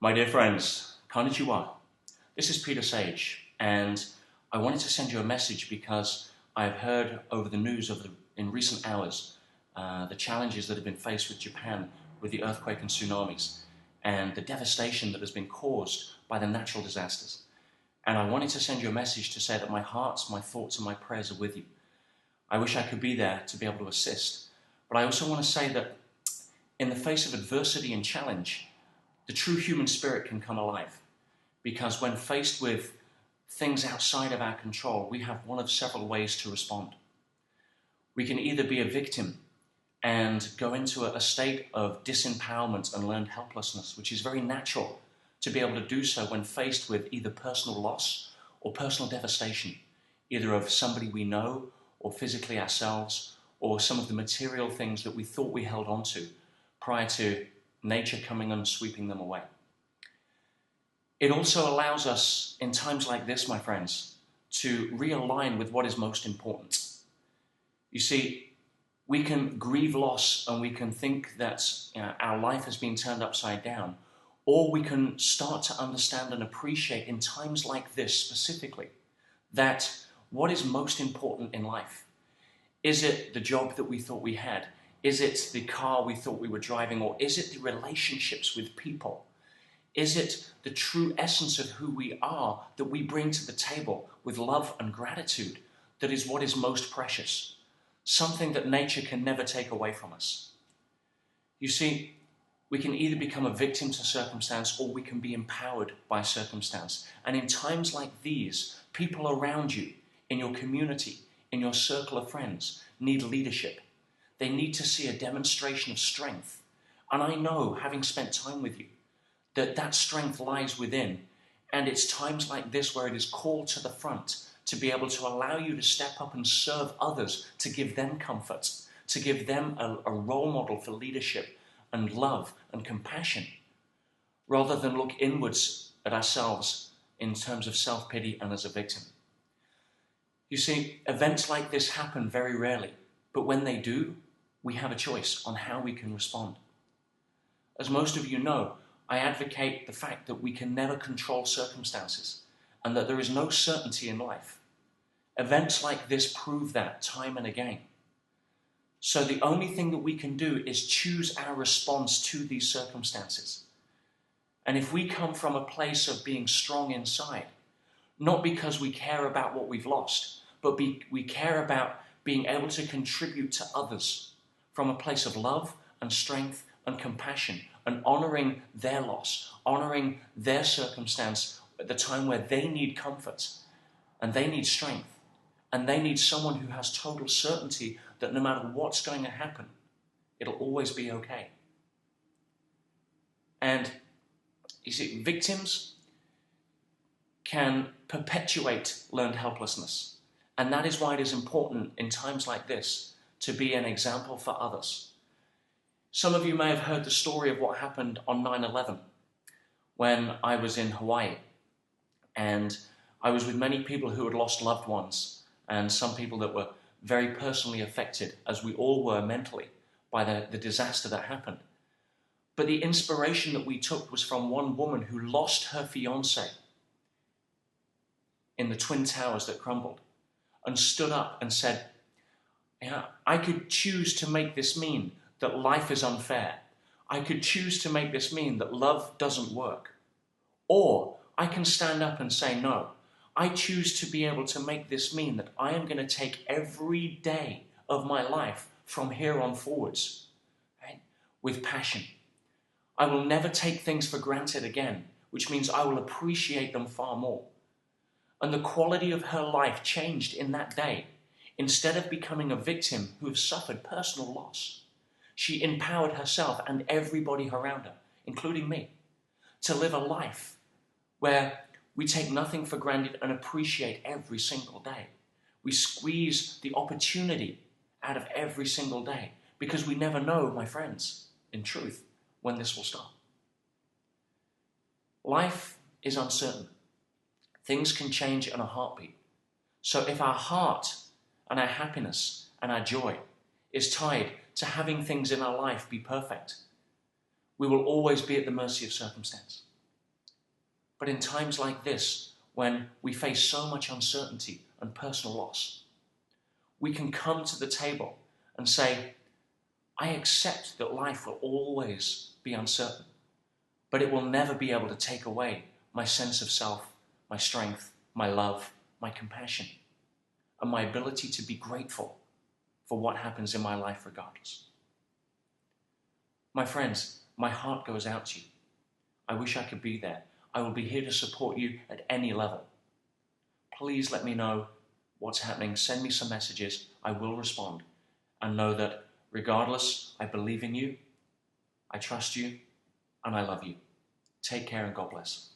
My dear friends, konnichiwa. This is Peter Sage, and I wanted to send you a message because I've heard over the news in recent hours the challenges that have been faced with Japan with the earthquake and tsunamis and the devastation that has been caused by the natural disasters. And I wanted to send you a message to say that my heart, my thoughts and my prayers are with you. I wish I could be there to be able to assist. But I also want to say that in the face of adversity and challenge, the true human spirit can come alive. Because when faced with things outside of our control, we have one of several ways to respond. We can either be a victim and go into a state of disempowerment and learned helplessness, which is very natural to be able to do so when faced with either personal loss or personal devastation, either of somebody we know or physically ourselves, or some of the material things that we thought we held on to prior to nature coming and sweeping them away. It also allows us, in times like this, my friends, to realign with what is most important. You see, we can grieve loss and we can think that our life has been turned upside down, or we can start to understand and appreciate in times like this specifically that what is most important in life. Is it the job that we thought we had? Is it the car we thought we were driving? Or is it the relationships with people? Is it the true essence of who we are that we bring to the table with love and gratitude that is what is most precious? Something that nature can never take away from us. You see, we can either become a victim to circumstance or we can be empowered by circumstance. And in times like these, people around you, in your community, in your circle of friends, need leadership. They need to see a demonstration of strength. And I know, having spent time with you, that strength lies within. And it's times like this where it is called to the front to be able to allow you to step up and serve others, to give them comfort, to give them a role model for leadership and love and compassion, rather than look inwards at ourselves in terms of self-pity and as a victim. You see, events like this happen very rarely, but when they do, we have a choice on how we can respond. As most of you know, I advocate the fact that we can never control circumstances and that there is no certainty in life. Events like this prove that time and again. So the only thing that we can do is choose our response to these circumstances. And if we come from a place of being strong inside, not because we care about what we've lost, but we care about being able to contribute to others from a place of love and strength and compassion and honoring their loss, honoring their circumstance at the time where they need comfort and they need strength and they need someone who has total certainty that no matter what's going to happen, it'll always be okay. And you see, victims can perpetuate learned helplessness. And that is why it is important in times like this to be an example for others. Some of you may have heard the story of what happened on 9/11 when I was in Hawaii. And I was with many people who had lost loved ones and some people that were very personally affected, as we all were mentally, by the disaster that happened. But the inspiration that we took was from one woman who lost her fiancé in the Twin Towers that crumbled and stood up and said, I could choose to make this mean that life is unfair. I could choose to make this mean that love doesn't work. Or I can stand up and say, no, I choose to be able to make this mean that I am going to take every day of my life from here on forwards, right, with passion. I will never take things for granted again, which means I will appreciate them far more. And the quality of her life changed in that day. Instead of becoming a victim who has suffered personal loss, she empowered herself and everybody around her, including me, to live a life where we take nothing for granted and appreciate every single day. We squeeze the opportunity out of every single day because we never know, my friends, in truth, when this will stop. Life is uncertain. Things can change in a heartbeat. So if our heart and our happiness and our joy is tied to having things in our life be perfect, we will always be at the mercy of circumstance. But in times like this, when we face so much uncertainty and personal loss, we can come to the table and say, I accept that life will always be uncertain, but it will never be able to take away my sense of self, my strength, my love, my compassion, and my ability to be grateful for what happens in my life regardless. My friends, my heart goes out to you. I wish I could be there. I will be here to support you at any level. Please let me know what's happening. Send me some messages. I will respond. And know that regardless, I believe in you, I trust you, and I love you. Take care and God bless.